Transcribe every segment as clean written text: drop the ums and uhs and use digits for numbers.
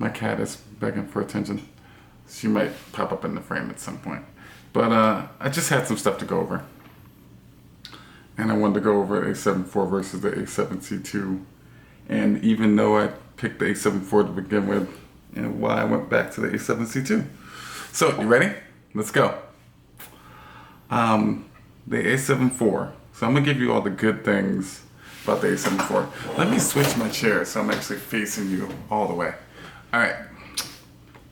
My cat is begging for attention. She might pop up in the frame at some point. But I just had some stuff to go over. And I wanted to go over a7 IV versus the a7C2. And even though I picked the a7 IV to begin with, and why I went back to the a7C2. So, you ready? Let's go. The a7 IV. So I'm going to give you all the good things about the a7 IV. Let me switch my chair so I'm actually facing you all the way. Alright.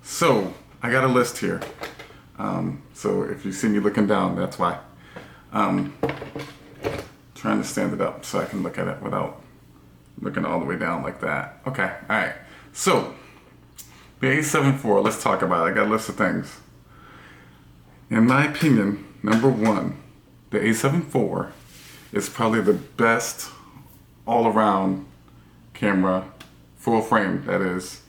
So, I got a list here. So if you see me looking down, that's why. Trying to stand it up so I can look at it without looking all the way down like that. Okay, alright. So, the a7 IV, let's talk about it. I got a list of things. In my opinion, number one, the a7 IV is probably the best all-around camera, full frame that is,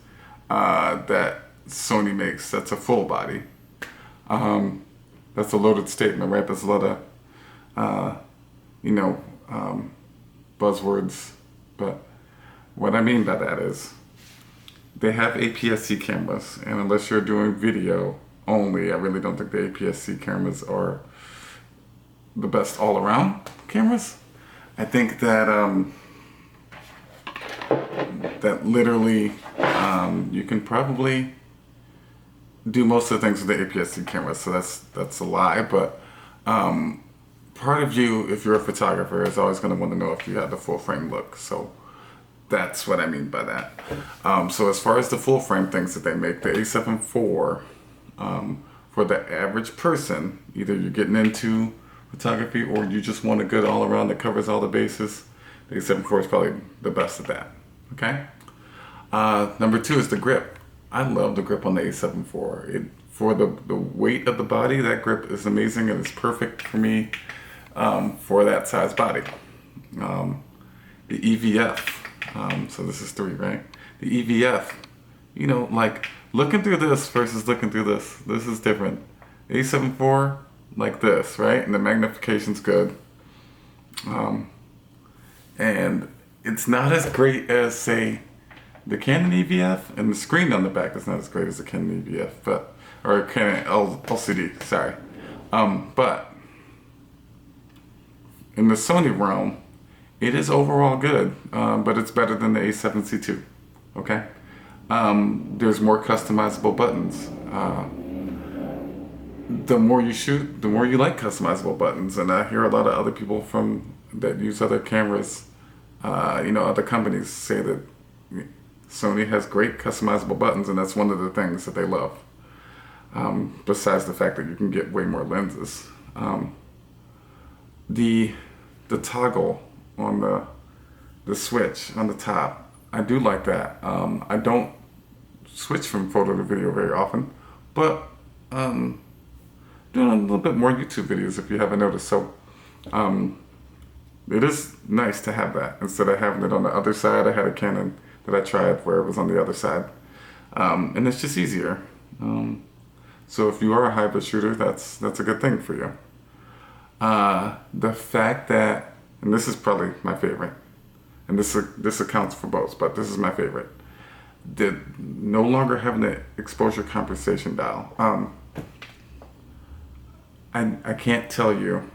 that Sony makes. That's a full body. That's a loaded statement, right? There's a lot of, buzzwords, but what I mean by that is they have APS-C cameras, and unless you're doing video only, I really don't think the APS-C cameras are the best all-around cameras. I think that that literally you can probably do most of the things with the APS-C camera, so that's a lie. But part of you, if you're a photographer, is always going to want to know if you have the full frame look. So that's what I mean by that. So as far as the full frame things that they make, the a7 IV, for the average person, either you're getting into photography or you just want a good all-around that covers all the bases, the a7 IV is probably the best at that. Okay. Number two is the grip. I love the grip on the a7 IV. For the weight of the body, that grip is amazing and it's perfect for me for that size body. The EVF, so this is 3, right? The EVF, like looking through this versus looking through this is different. A7 IV, like this, right? And the magnification's good. And it's not as great as, say, the Canon EVF, and the screen on the back is not as great as the Canon EVF, or Canon LCD, sorry. But in the Sony realm, it is overall good, but it's better than the a7C2, okay? There's more customizable buttons. The more you shoot, the more you like customizable buttons, and I hear a lot of other people that use other cameras, other companies say that Sony has great customizable buttons, and that's one of the things that they love. Besides the fact that you can get way more lenses. The toggle on the switch on the top, I do like that. I don't switch from photo to video very often, but doing a little bit more YouTube videos if you haven't noticed. So it is nice to have that instead of having it on the other side. I had a Canon that I tried where it was on the other side, and it's just easier. So if you are a hybrid shooter, that's a good thing for you. The fact that, and this is probably my favorite, and this accounts for both, but this is my favorite, no longer having the exposure compensation dial. I can't tell you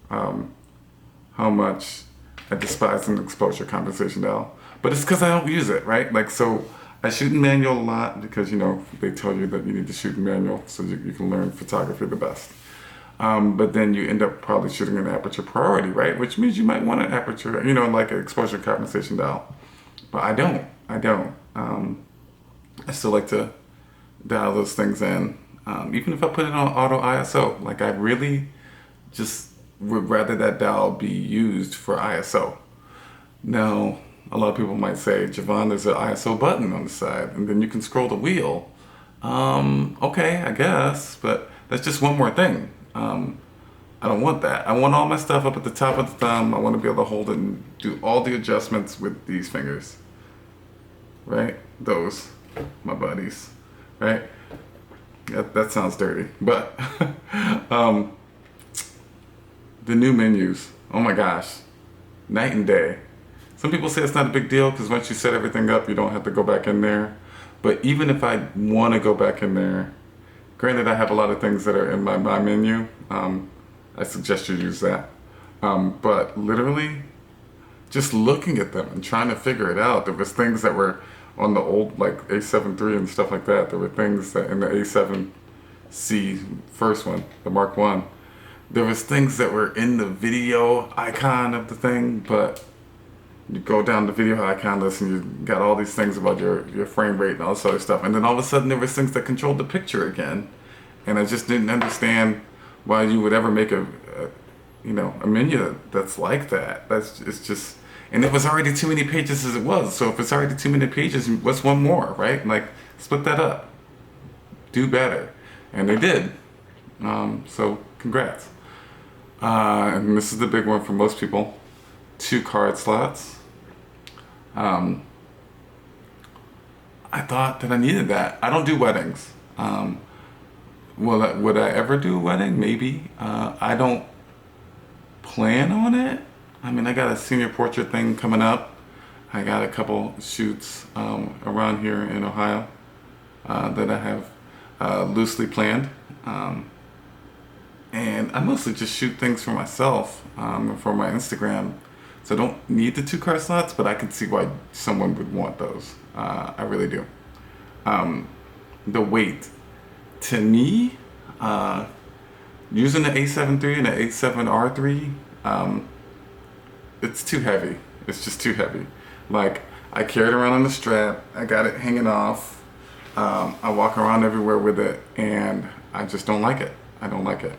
how much I despise an exposure compensation dial, but it's because I don't use it, right? Like, so I shoot in manual a lot because, they tell you that you need to shoot in manual so you can learn photography the best. But then you end up probably shooting an aperture priority, right? Which means you might want an aperture, like an exposure compensation dial. But I don't. I still like to dial those things in. Even if I put it on auto ISO, like I really just would rather that dial be used for ISO. Now, a lot of people might say, Javon, there's an ISO button on the side, and then you can scroll the wheel. Okay, I guess, but that's just one more thing. I don't want that. I want all my stuff up at the top of the thumb. I want to be able to hold it and do all the adjustments with these fingers. Right? Those, my buddies. Right? That sounds dirty. But the new menus, oh my gosh, night and day. Some people say it's not a big deal because once you set everything up, you don't have to go back in there. But even if I want to go back in there, granted I have a lot of things that are in my menu, I suggest you use that. But literally, just looking at them and trying to figure it out, there was things that were on the old, like a7 III and stuff like that. There were things that in the a7c first one, the Mark 1, there was things that were in the video icon of the thing, but you go down the video icon list and you got all these things about your frame rate and all this other stuff. And then all of a sudden there was things that controlled the picture again. And I just didn't understand why you would ever make a menu that's like that. It's just, and it was already too many pages as it was. So if it's already too many pages, what's one more, right? Like, split that up. Do better. And they did. So congrats. And this is the big one for most people. 2 card slots. I thought that I needed that. I don't do weddings. Would I ever do a wedding? Maybe. I don't plan on it. I mean, I got a senior portrait thing coming up. I got a couple shoots around here in Ohio that I have loosely planned. And I mostly just shoot things for myself for my Instagram. So I don't need the 2 card slots, but I can see why someone would want those. I really do. The weight. To me, using the a7 III and the a7R3, it's too heavy. It's just too heavy. Like, I carry it around on the strap. I got it hanging off. I walk around everywhere with it, and I just don't like it. I don't like it.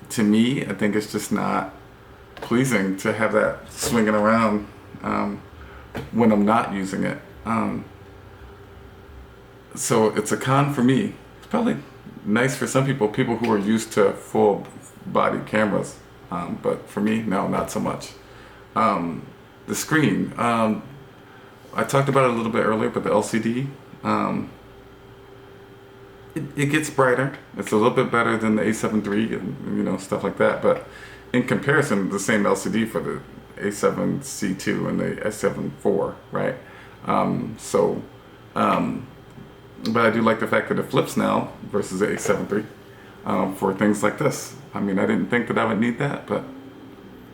To me, I think it's just not pleasing to have that swinging around when I'm not using it. So it's a con for me. It's probably nice for some people who are used to full body cameras. But for me, no, not so much. The screen, I talked about it a little bit earlier, but the LCD, it gets brighter. It's a little bit better than the a7 III and stuff like that. But in comparison, the same LCD for the a7C2 and the a7 IV, right? But I do like the fact that it flips now versus the a7 III for things like this. I mean, I didn't think that I would need that, but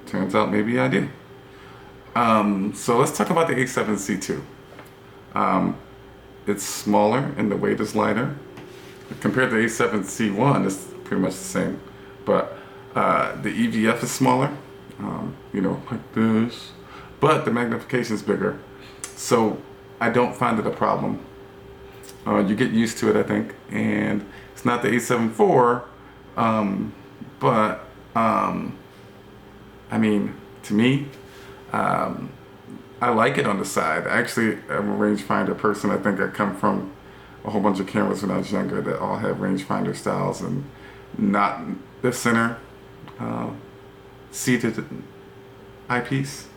turns out maybe I do. So let's talk about the a7C2. It's smaller and the weight is lighter. Compared to the a7C1, it's pretty much the same. But the EVF is smaller, like this. But the magnification is bigger. So I don't find it a problem. You get used to it, I think. And it's not the a7 IV, but I mean, to me, I like it on the side. Actually, I'm a rangefinder person. I think I come from a whole bunch of cameras when I was younger that all have rangefinder styles and not the center seated eyepiece.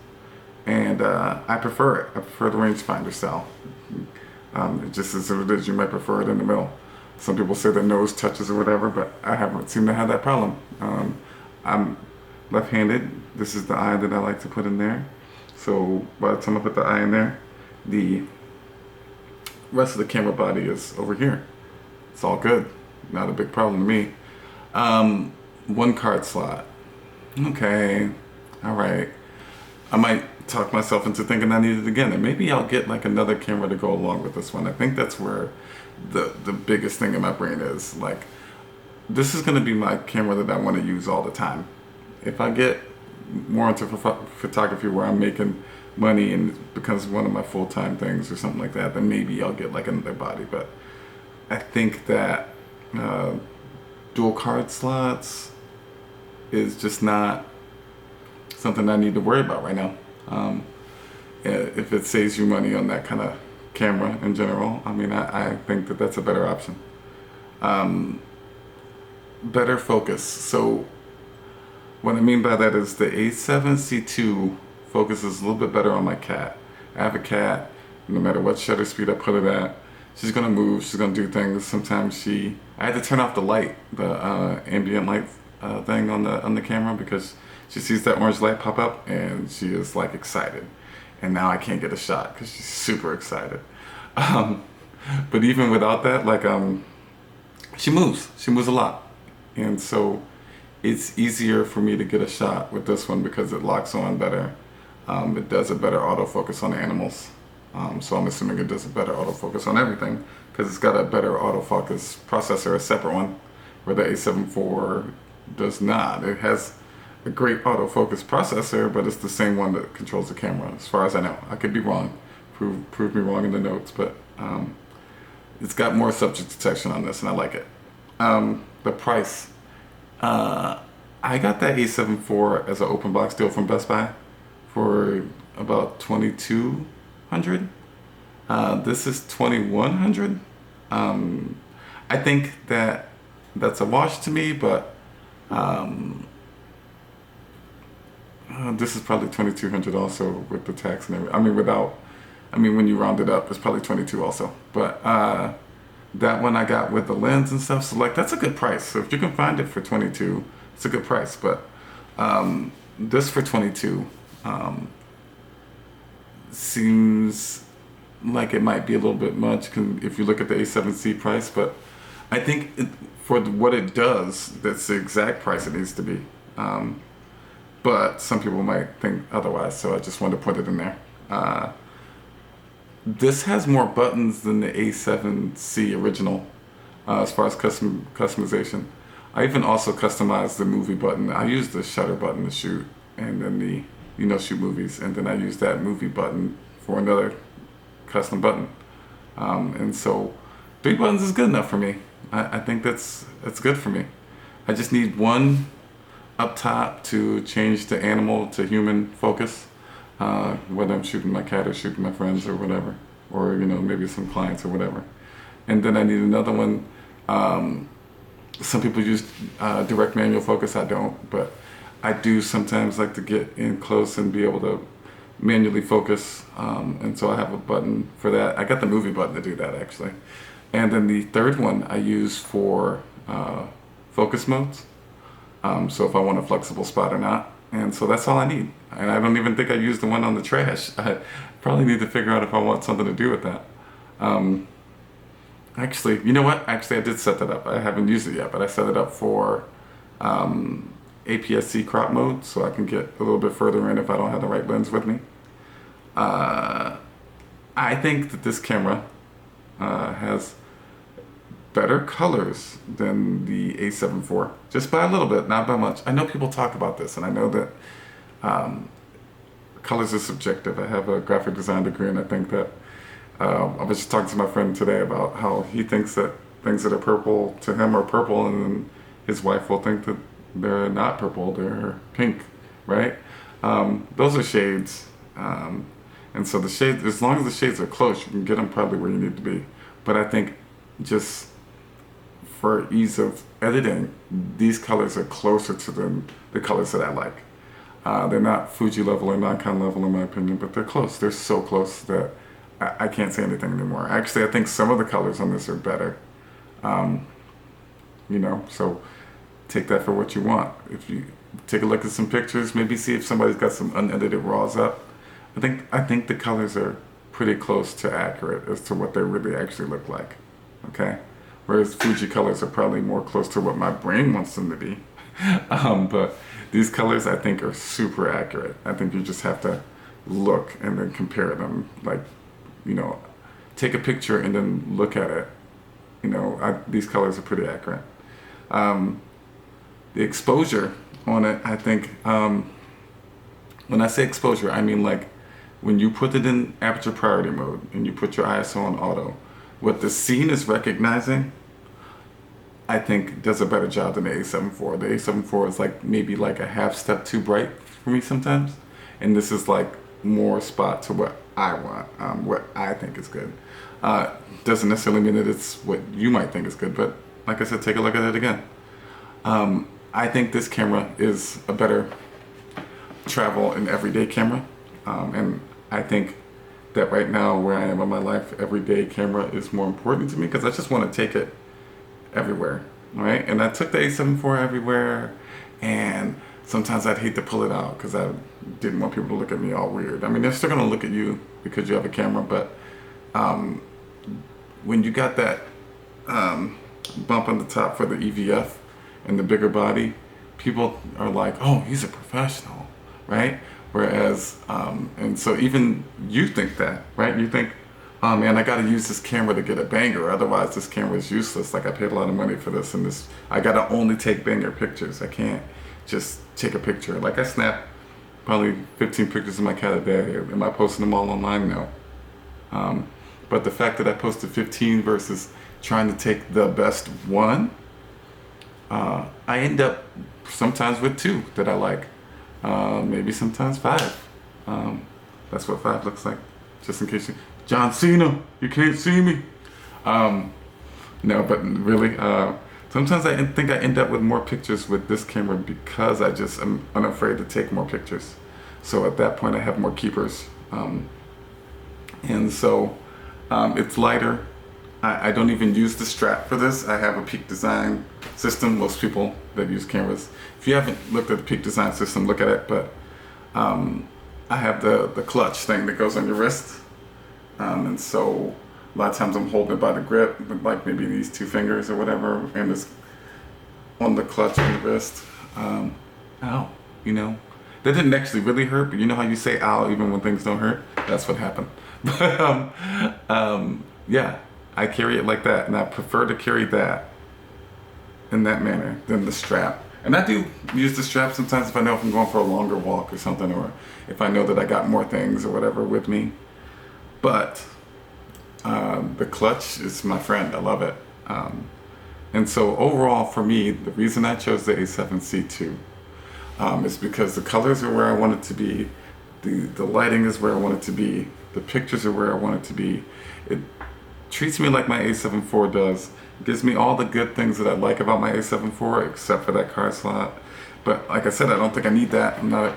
And I prefer it. I prefer the rangefinder style. Just as it is, you might prefer it in the middle. Some people say the nose touches or whatever, but I haven't seemed to have that problem. I'm left-handed. This is the eye that I like to put in there. So by the time I put the eye in there, the rest of the camera body is over here. It's all good. Not a big problem to me. 1 card slot. Okay. All right. I might talk myself into thinking I need it again, and maybe I'll get like another camera to go along with this one. I think that's where the biggest thing in my brain is. Like, this is going to be my camera that I want to use all the time. If I get more into photography where I'm making money and it becomes one of my full-time things or something like that, then maybe I'll get like another body. But I think that dual card slots is just not something I need to worry about right now. If it saves you money on that kind of camera in general, I mean, I think that that's a better option. Better focus. So what I mean by that is the a7C2 focuses a little bit better on my cat. I have a cat. No matter what shutter speed I put it at, she's gonna move. She's gonna do things. Sometimes I had to turn off the light, the ambient light thing on the camera, because she sees that orange light pop up and she is like excited. And now I can't get a shot because she's super excited. Um, but even without that, like she moves a lot. And so it's easier for me to get a shot with this one because it locks on better. It does a better autofocus on animals. So I'm assuming it does a better autofocus on everything because it's got a better autofocus processor, a separate one, where the A7 IV does not. It has a great autofocus processor, but it's the same one that controls the camera, as far as I know. I could be wrong. Prove me wrong in the notes, but it's got more subject detection on this, and I like it. The price. I got that A7 IV as an open box deal from Best Buy for about $2,200. This is $2,100. I think that's a wash to me, but this is probably $2,200 also with the tax and everything. When you round it up, it's probably 22 also. But that one I got with the lens and stuff, so like that's a good price. So if you can find it for 22, it's a good price. But this for 22 seems like it might be a little bit much if you look at the a7c price. But I think for what it does, that's the exact price it needs to be. But some people might think otherwise, so I just wanted to put it in there. This has more buttons than the a7c original as far as customization. I even also customized the movie button. I used the shutter button to shoot, and then the shoot movies, and then I used that movie button for another custom button. And so 3 buttons is good enough for me. I think that's good for me. I just need one up top to change the animal to human focus, whether I'm shooting my cat or shooting my friends or whatever, or maybe some clients or whatever. And then I need another one. Some people use direct manual focus. I don't, but I do sometimes like to get in close and be able to manually focus, and so I have a button for that. I got the movie button to do that actually. And then the third one I use for focus modes. So if I want a flexible spot or not. And so that's all I need. And I don't even think I used the one on the trash. I probably need to figure out if I want something to do with that. Actually, you know what? Actually, I did set that up. I haven't used it yet, but I set it up for APS-C crop mode, so I can get a little bit further in if I don't have the right lens with me. I think that this camera has better colors than the a7 IV, just by a little bit, not by much. I know people talk about this, and I know that colors are subjective. I have a graphic design degree, and I think that I was just talking to my friend today about how he thinks that things that are purple to him are purple, and then his wife will think that they're not purple, they're pink, right? Those are shades, and so the shades, as long as the shades are close, you can get them probably where you need to be. But I think just for ease of editing, these colors are closer to the colors that I like. They're not Fuji level or Nikon level in my opinion, but they're close. They're so close that I can't say anything anymore. Actually, I think some of the colors on this are better. So take that for what you want. If you take a look at some pictures, maybe see if somebody's got some unedited raws up. I think the colors are pretty close to accurate as to what they really actually look like. Okay? Whereas Fuji colors are probably more close to what my brain wants them to be. But these colors I think are super accurate. I think you just have to look and then compare them. Like, take a picture and then look at it. These colors are pretty accurate. The exposure on it, I think, when I say exposure, I mean like when you put it in aperture priority mode and you put your ISO on auto, what the scene is recognizing, I think does a better job than the a7 IV. The a7 IV is like maybe like a half step too bright for me sometimes, and this is like more spot to what I want, what I think is good. Doesn't necessarily mean that it's what you might think is good, but like I said, take a look at it again. I think this camera is a better travel and everyday camera, and I think that right now where I am in my life, everyday camera is more important to me because I just want to take it everywhere, right? And I took the a7 IV everywhere, and sometimes I'd hate to pull it out because I didn't want people to look at me all weird. I mean, they're still gonna look at you because you have a camera, but when you got that bump on the top for the EVF and the bigger body, people are like, oh, he's a professional, right? Whereas, and so even you think that, right? You think, oh man, I got to use this camera to get a banger, otherwise this camera is useless. Like I paid a lot of money for this, and this, I got to only take banger pictures. I can't just take a picture. Like I snap probably 15 pictures of my cat a day. Am I posting them all online? No. But the fact that I posted 15 versus trying to take the best one, I end up sometimes with 2 that I like, maybe sometimes 5. That's what 5 looks like, just in case you, John Cena, you can't see me. No, but really, sometimes I think I end up with more pictures with this camera because I just am unafraid to take more pictures. So at that point I have more keepers. And so it's lighter. I don't even use the strap for this. I have a Peak Design system. Most people that use cameras, if you haven't looked at the Peak Design system, look at it. But I have the clutch thing that goes on your wrist. And so a lot of times I'm holding it by the grip, with like maybe these 2 fingers or whatever, and it's on the clutch on the wrist. Ow, you know. That didn't actually really hurt, but you know how you say ow even when things don't hurt? That's what happened. But yeah, I carry it like that, and I prefer to carry that in that manner than the strap. And I do use the strap sometimes if I know if I'm going for a longer walk or something, or if I know that I got more things or whatever with me. But the clutch is my friend. I love it. And so overall for me, the reason I chose the a7c II is because the colors are where I want it to be, the lighting is where I want it to be, the pictures are where I want it to be. It treats me like my a7 IV does. It gives me all the good things that I like about my a7 IV, except for that card slot. But like I said, I don't think I need that. I'm not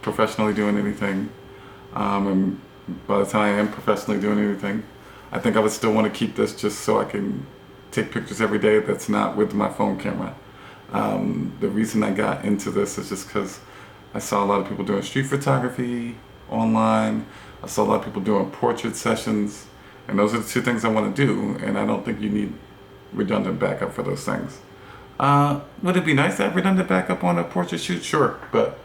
professionally doing anything. And by the time I am professionally doing anything, I think I would still want to keep this just so I can take pictures every day that's not with my phone camera. The reason I got into this is just because I saw a lot of people doing street photography online. I saw a lot of people doing portrait sessions, and those are the 2 things I want to do, and I don't think you need redundant backup for those things. Would it be nice to have redundant backup on a portrait shoot? Sure, but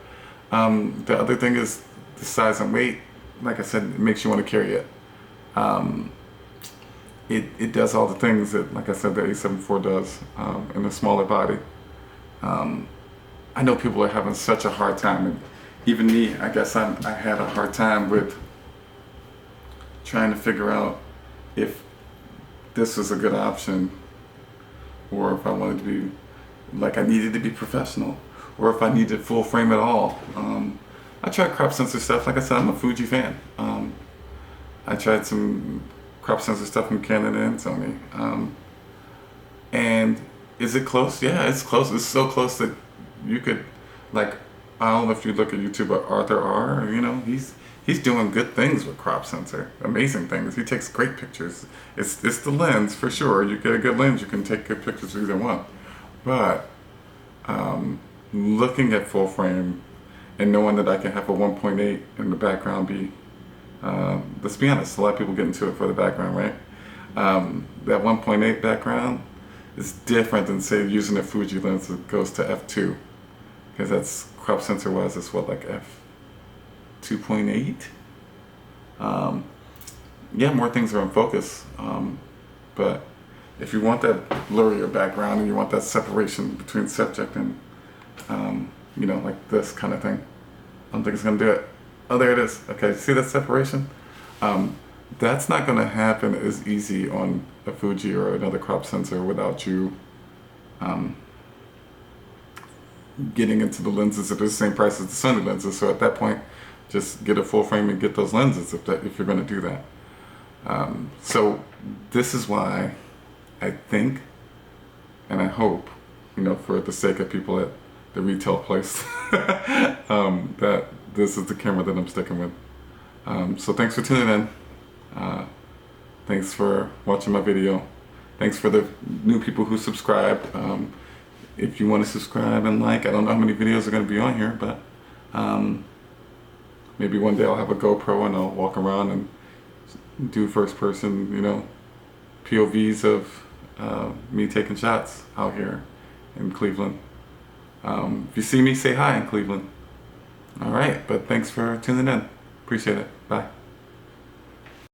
the other thing is the size and weight. Like I said, it makes you want to carry it. It does all the things that, like I said, the a7 IV does in a smaller body. I know people are having such a hard time, and even me, I guess I had a hard time with trying to figure out if this was a good option, or if I wanted to be, like I needed to be professional, or if I needed full frame at all. I tried crop sensor stuff. Like I said, I'm a Fuji fan. I tried some crop sensor stuff from Canon and Sony. And is it close? Yeah, it's close. It's so close that you could, like, I don't know if you look at YouTube, but Arthur R, you know, he's doing good things with crop sensor. Amazing things. He takes great pictures. It's the lens for sure. You get a good lens, you can take good pictures with either one. But looking at full frame and knowing that I can have a 1.8 in the background be, let's be honest, a lot of people get into it for the background, right? That 1.8 background is different than, say, using a Fuji lens that goes to f2, because that's crop sensor wise, it's what, like f2.8? Yeah, more things are in focus, but if you want that blurrier background and you want that separation between subject and you know, like this kind of thing, I don't think it's gonna do it. Oh, there it is. Okay, see that separation? That's not gonna happen as easy on a Fuji or another crop sensor without you getting into the lenses that are the same price as the Sony lenses. So at that point, just get a full frame and get those lenses if you're gonna do that. So this is why I think, and I hope, you know, for the sake of people at the retail place, that this is the camera that I'm sticking with. So thanks for tuning in. Thanks for watching my video. Thanks for the new people who subscribed. if you want to subscribe and like. I don't know how many videos are going to be on here, but maybe one day I'll have a GoPro and I'll walk around and do first person, you know, POVs of me taking shots out here in Cleveland. If you see me, say hi in Cleveland. All right, but thanks for tuning in. Appreciate it. Bye.